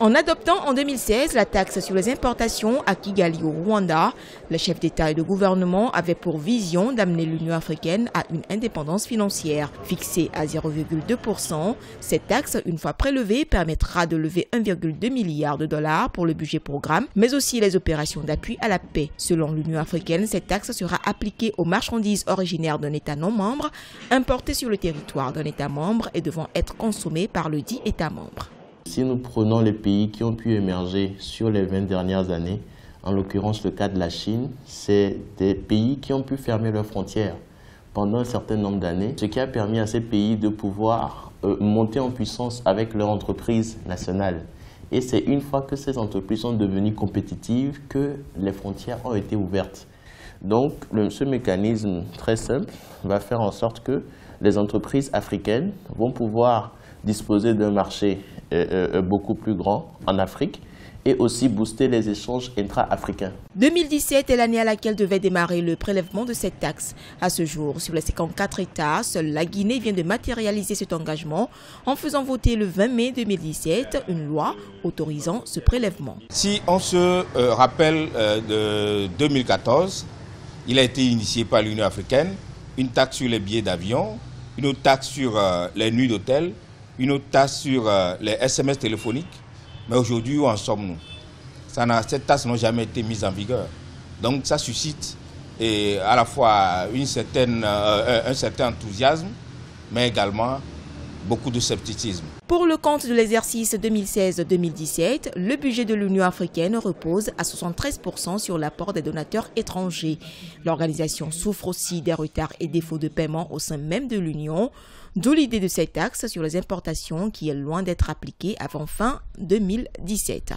En adoptant en 2016 la taxe sur les importations à Kigali au Rwanda, le chef d'État et de gouvernement avait pour vision d'amener l'Union africaine à une indépendance financière. Fixée à 0,2%, cette taxe, une fois prélevée, permettra de lever 1,2 milliard de dollars pour le budget programme, mais aussi les opérations d'appui à la paix. Selon l'Union africaine, cette taxe sera appliquée aux marchandises originaires d'un État non membre, importées sur le territoire d'un État membre et devant être consommées par le dit État membre. Si nous prenons les pays qui ont pu émerger sur les 20 dernières années, en l'occurrence le cas de la Chine, c'est des pays qui ont pu fermer leurs frontières pendant un certain nombre d'années, ce qui a permis à ces pays de pouvoir monter en puissance avec leurs entreprises nationales. Et c'est une fois que ces entreprises sont devenues compétitives que les frontières ont été ouvertes. Donc ce mécanisme très simple va faire en sorte que les entreprises africaines vont pouvoir disposer d'un marché beaucoup plus grand en Afrique et aussi booster les échanges intra-africains. 2017 est l'année à laquelle devait démarrer le prélèvement de cette taxe. À ce jour, sur les 54 États, seule la Guinée vient de matérialiser cet engagement en faisant voter le 20 mai 2017 une loi autorisant ce prélèvement. Si on se rappelle de 2014, il a été initié par l'Union africaine, une taxe sur les billets d'avion, une autre taxe sur les nuits d'hôtel, une autre taxe sur les SMS téléphoniques. Mais aujourd'hui, où en sommes-nous? Cette taxe n'a jamais été mise en vigueur. Donc ça suscite à la fois un certain enthousiasme, mais également beaucoup de scepticisme. Pour le compte de l'exercice 2016-2017, le budget de l'Union africaine repose à 73% sur l'apport des donateurs étrangers. L'organisation souffre aussi des retards et défauts de paiement au sein même de l'Union, d'où l'idée de cette taxe sur les importations qui est loin d'être appliquée avant fin 2017.